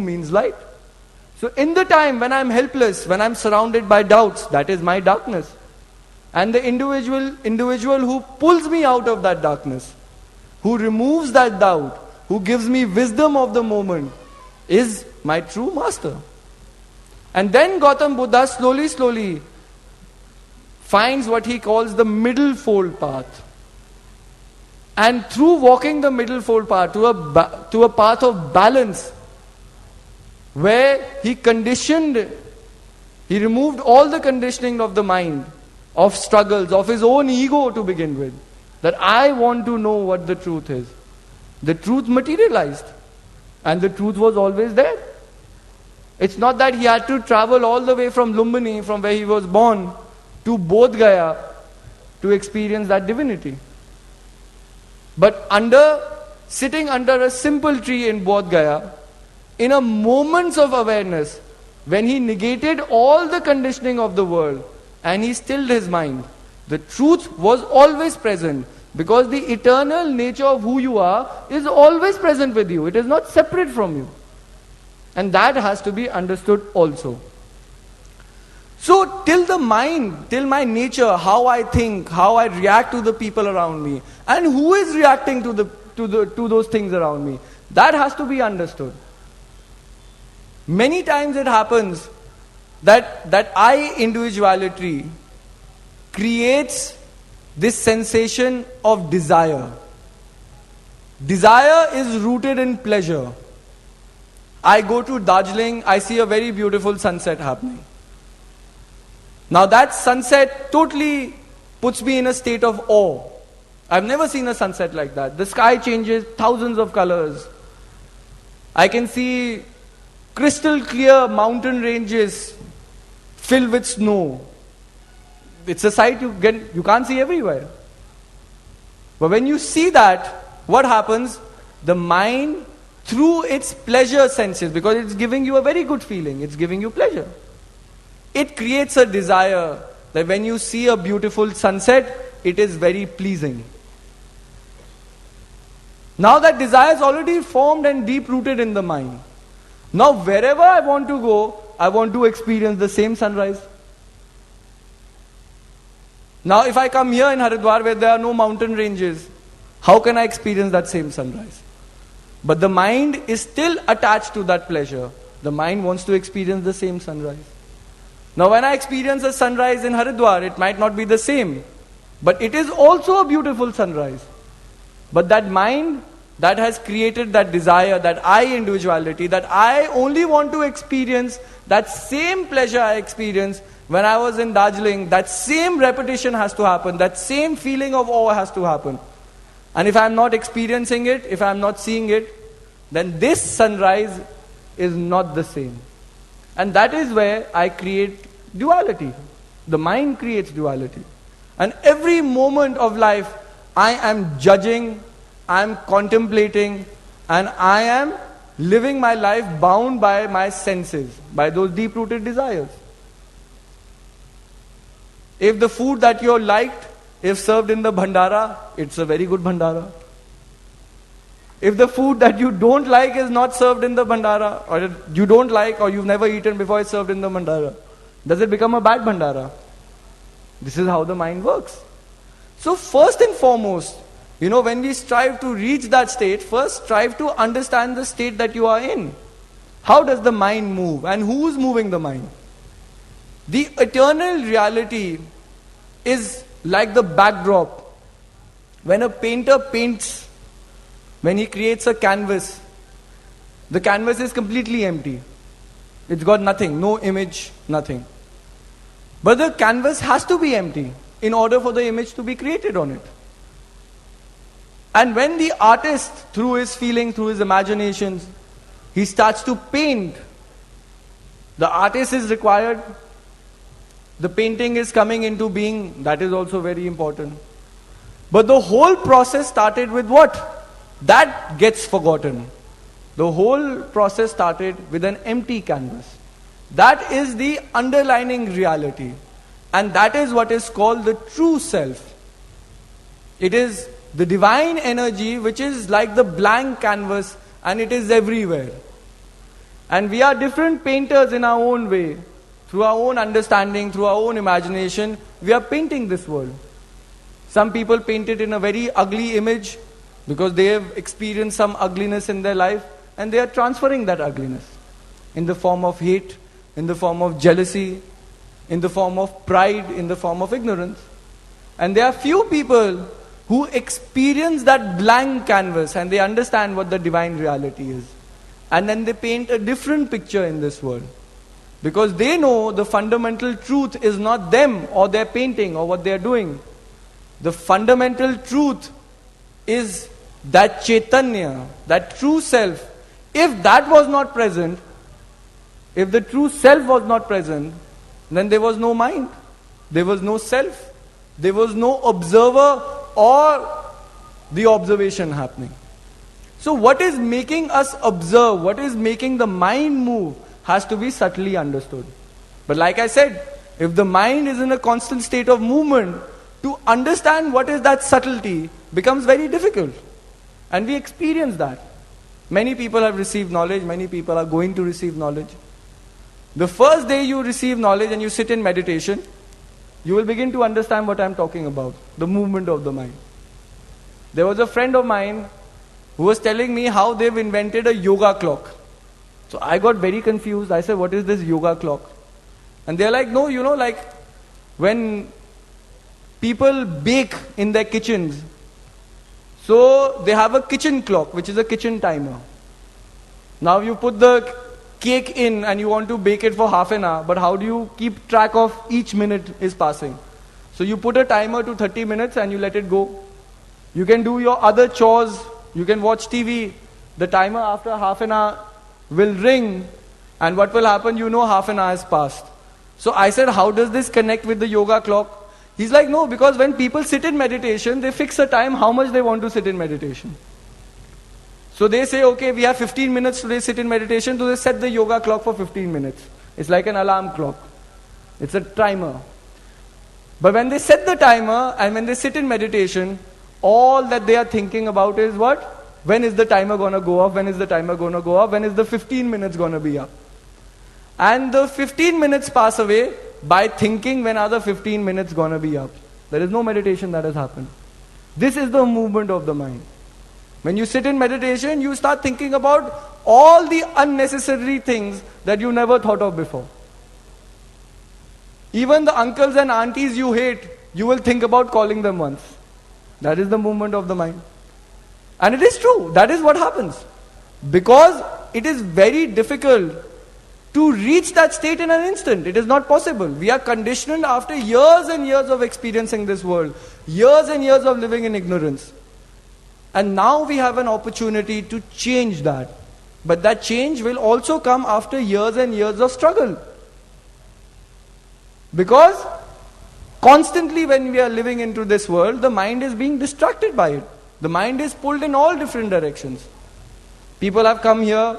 means light. So in the time when I'm helpless, when I'm surrounded by doubts, that is my darkness. And the individual who pulls me out of that darkness, who removes that doubt, who gives me wisdom of the moment, is my true master. And then Gautam Buddha slowly finds what he calls the middle fold path. And through walking the middle fold path to a path of balance, where he removed all the conditioning of the mind, of struggles, of his own ego to begin with, that I want to know what the truth is. The truth materialized, and the truth was always there. It's not that he had to travel all the way from Lumbini, from where he was born, to Bodh Gaya to experience that divinity. But sitting under a simple tree in Bodh Gaya, in a moments of awareness, when he negated all the conditioning of the world and he stilled his mind, the truth was always present, because the eternal nature of who you are is always present with you. It is not separate from you. And that has to be understood also. So till my nature, how I think, how I react to the people around me, and who is reacting to those things around me, that has to be understood. Many times it happens that I individuality creates this sensation of desire. Desire is rooted in pleasure. I go to Darjeeling, I see a very beautiful sunset happening. Now that sunset totally puts me in a state of awe. I've never seen a sunset like that. The sky changes, thousands of colors. I can see crystal clear mountain ranges filled with snow. It's a sight you can't see everywhere. But when you see that, what happens? The mind, through its pleasure senses, because it's giving you a very good feeling, it's giving you pleasure, it creates a desire that when you see a beautiful sunset, it is very pleasing. Now that desire is already formed and deep-rooted in the mind. Now wherever I want to go, I want to experience the same sunrise. Now if I come here in Haridwar where there are no mountain ranges, how can I experience that same sunrise? But the mind is still attached to that pleasure. The mind wants to experience the same sunrise. Now when I experience a sunrise in Haridwar, it might not be the same, but it is also a beautiful sunrise. But that mind that has created that desire, that I individuality, that I only want to experience that same pleasure I experienced when I was in Darjeeling, that same repetition has to happen, that same feeling of awe has to happen. And if I am not experiencing it, if I am not seeing it, then this sunrise is not the same. And that is where I create duality. The mind creates duality. And every moment of life, I am judging, I am contemplating, and I am living my life bound by my senses, by those deep-rooted desires. If the food that you liked, if served in the bhandara, it's a very good bhandara. If the food that you don't like is not served in the bhandara, or you don't like, or you've never eaten before it's served in the bhandara, does it become a bad bhandara? This is how the mind works. So first and foremost, when we strive to reach that state, first strive to understand the state that you are in. How does the mind move, and who is moving the mind? The eternal reality is like the backdrop. When a painter paints, when he creates a canvas, the canvas is completely empty. It's got nothing, no image, nothing. But the canvas has to be empty in order for the image to be created on it. And when the artist, through his feeling, through his imaginations, he starts to paint, the artist is required, the painting is coming into being, that is also very important. But the whole process started with what? That gets forgotten. The whole process started with an empty canvas. That is the underlying reality. And that is what is called the true self. It is the divine energy which is like the blank canvas, and it is everywhere. And we are different painters in our own way. Through our own understanding, through our own imagination, we are painting this world. Some people paint it in a very ugly image because they have experienced some ugliness in their life, and they are transferring that ugliness in the form of hate, in the form of jealousy, in the form of pride, in the form of ignorance. And there are few people who experience that blank canvas and they understand what the divine reality is. And then they paint a different picture in this world. Because they know the fundamental truth is not them or their painting or what they are doing. The fundamental truth is that Chaitanya, that true self. If that was not present, if the true self was not present, then there was no mind, there was no self, there was no observer or the observation happening. So what is making us observe, what is making the mind move, has to be subtly understood. But like I said, if the mind is in a constant state of movement, to understand what is that subtlety becomes very difficult. And we experience that. Many people have received knowledge, many people are going to receive knowledge. The first day you receive knowledge and you sit in meditation, you will begin to understand what I am talking about, the movement of the mind. There was a friend of mine who was telling me how they've invented a yoga clock. So I got very confused. I said, what is this yoga clock? And they're like, no, like when people bake in their kitchens, so they have a kitchen clock, which is a kitchen timer. Now you put the cake in and you want to bake it for half an hour, but how do you keep track of each minute is passing? So you put a timer to 30 minutes and you let it go. You can do your other chores, you can watch TV, the timer after half an hour will ring, and what will happen, half an hour has passed. So I said, how does this connect with the yoga clock? He's like, no, because when people sit in meditation, they fix a time how much they want to sit in meditation. So they say, okay, we have 15 minutes today, sit in meditation, so they set the yoga clock for 15 minutes. It's like an alarm clock. It's a timer. But when they set the timer and when they sit in meditation, all that they are thinking about is what? When is the timer going to go off? When is the timer going to go off? When is the 15 minutes going to be up? And the 15 minutes pass away by thinking when are the 15 minutes going to be up. There is no meditation that has happened. This is the movement of the mind. When you sit in meditation, you start thinking about all the unnecessary things that you never thought of before. Even the uncles and aunties you hate, you will think about calling them once. That is the movement of the mind. And it is true. That is what happens. Because it is very difficult to reach that state in an instant. It is not possible. We are conditioned after years and years of experiencing this world. Years and years of living in ignorance. And now we have an opportunity to change that. But that change will also come after years and years of struggle. Because constantly when we are living into this world, the mind is being distracted by it. The mind is pulled in all different directions. People have come here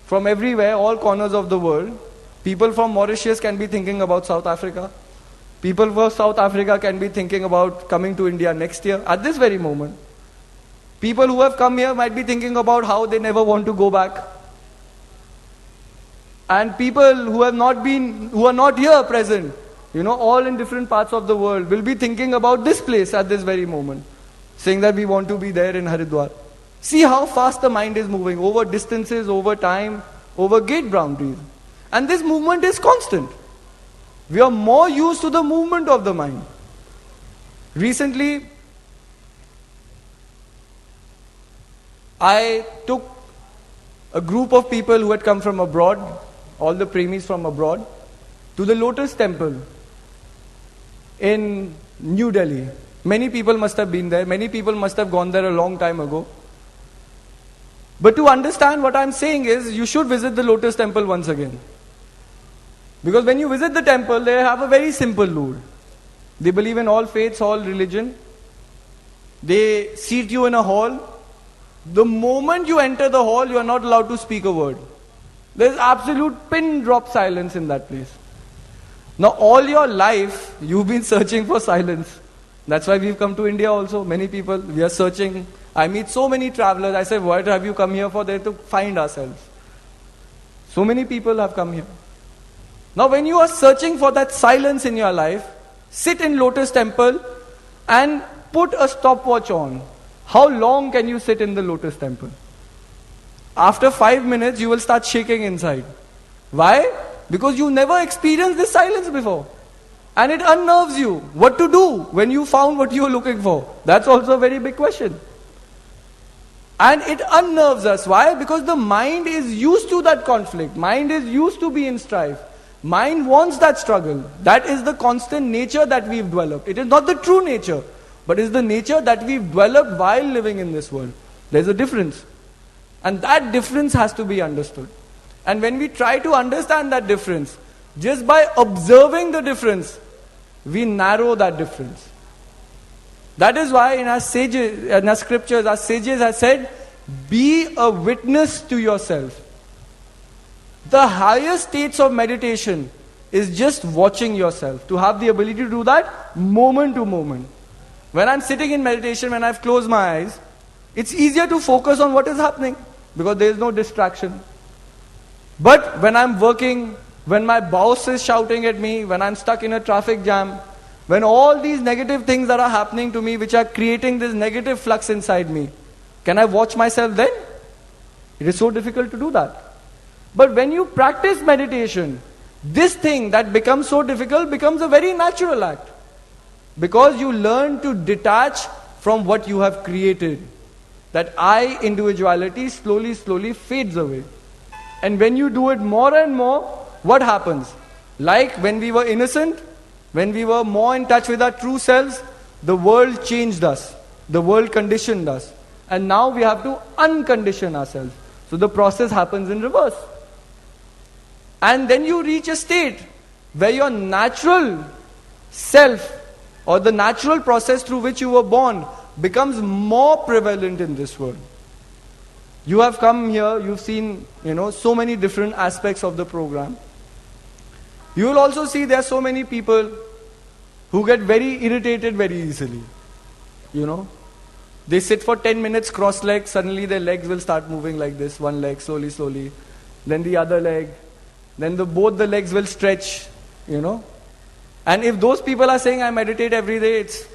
from everywhere, all corners of the world. People from Mauritius can be thinking about South Africa. People from South Africa can be thinking about coming to India next year, at this very moment. People who have come here might be thinking about how they never want to go back. And people who are not here present, all in different parts of the world, will be thinking about this place at this very moment, saying that we want to be there in Haridwar. See how fast the mind is moving, over distances, over time, over gate boundaries. And this movement is constant. We are more used to the movement of the mind. Recently, I took a group of people who had come from abroad, all the premies from abroad, to the Lotus Temple in New Delhi. Many people must have been there. Many people must have gone there a long time ago. But to understand what I'm saying is, you should visit the Lotus Temple once again. Because when you visit the temple, they have a very simple rule. They believe in all faiths, all religion. They seat you in a hall. The moment you enter the hall, you are not allowed to speak a word. There is absolute pin drop silence in that place. Now all your life, you've been searching for silence. That's why we've come to India also. Many people, we are searching. I meet so many travelers. I say, what have you come here for? There to find ourselves. So many people have come here. Now when you are searching for that silence in your life, sit in Lotus Temple and put a stopwatch on. How long can you sit in the Lotus Temple? After 5 minutes, you will start shaking inside. Why? Because you never experienced this silence before. And it unnerves you. What to do when you found what you were looking for? That's also a very big question. And it unnerves us. Why? Because the mind is used to that conflict. Mind is used to be in strife. Mind wants that struggle. That is the constant nature that we've developed. It is not the true nature, but it is the nature that we've developed while living in this world. There's a difference. And that difference has to be understood. And when we try to understand that difference, just by observing the difference, we narrow that difference. That is why in our scriptures, our sages have said, be a witness to yourself. The highest states of meditation is just watching yourself. To have the ability to do that moment to moment. When I'm sitting in meditation, when I've closed my eyes, it's easier to focus on what is happening because there is no distraction. But when I'm working, when my boss is shouting at me, when I'm stuck in a traffic jam, when all these negative things that are happening to me, which are creating this negative flux inside me, can I watch myself then? It is so difficult to do that. But when you practice meditation, this thing that becomes so difficult becomes a very natural act. Because you learn to detach from what you have created. That I individuality slowly fades away. And when you do it more and more, what happens? Like when we were innocent, when we were more in touch with our true selves, the world changed us. The world conditioned us. And now we have to uncondition ourselves. So the process happens in reverse. And then you reach a state where your natural self or the natural process through which you were born becomes more prevalent in this world. You have come here, you've seen, so many different aspects of the program. You will also see there are so many people who get very irritated very easily. They sit for 10 minutes cross-legged, suddenly their legs will start moving like this, one leg slowly, then the other leg, then both the legs will stretch, And if those people are saying, I meditate every day, it's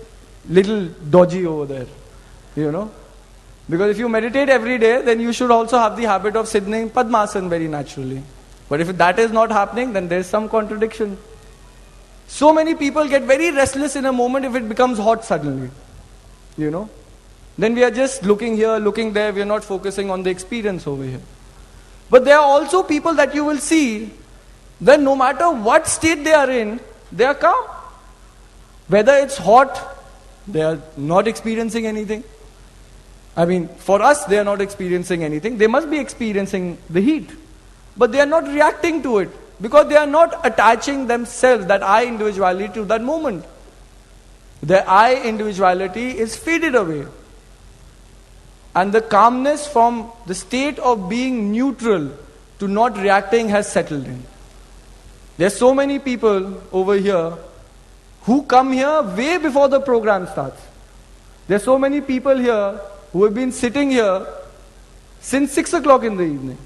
little dodgy over there, Because if you meditate every day, then you should also have the habit of sitting in Padmasana very naturally. But if that is not happening, then there is some contradiction. So many people get very restless in a moment if it becomes hot suddenly, Then we are just looking here, looking there, we are not focusing on the experience over here. But there are also people that you will see that no matter what state they are in, they are calm. Whether it's hot, they are not experiencing anything. For us, they are not experiencing anything. They must be experiencing the heat. But they are not reacting to it because they are not attaching themselves, that I individuality, to that moment. Their I individuality is faded away. And the calmness from the state of being neutral to not reacting has settled in. There are so many people over here who come here way before the program starts. There are so many people here who have been sitting here since 6 o'clock in the evening.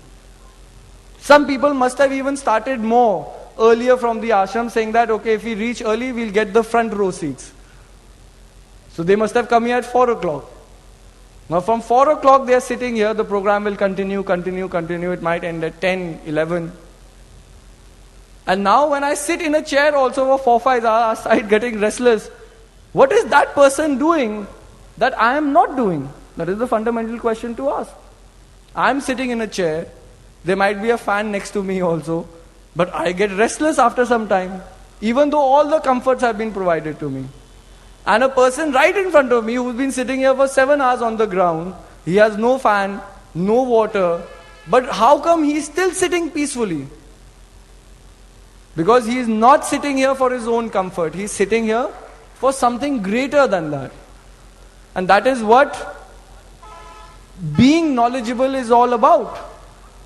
Some people must have even started more earlier from the ashram, saying that, okay, if we reach early, we'll get the front row seats. So they must have come here at 4 o'clock. Now from 4 o'clock they are sitting here, the program will continue. It might end at 10, 11. And now when I sit in a chair also for 4-5 hours, I start getting restless. What is that person doing that I am not doing? That is the fundamental question to ask. I am sitting in a chair. There might be a fan next to me also. But I get restless after some time. Even though all the comforts have been provided to me. And a person right in front of me who's been sitting here for 7 hours on the ground, he has no fan, no water, but how come he's still sitting peacefully? Because he is not sitting here for his own comfort, he's sitting here for something greater than that. And that is what being knowledgeable is all about,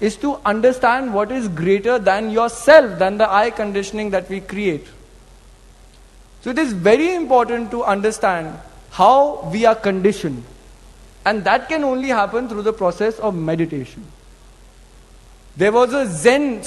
is to understand what is greater than yourself, than the I conditioning that we create. So it is very important to understand how we are conditioned. And that can only happen through the process of meditation. There was a Zen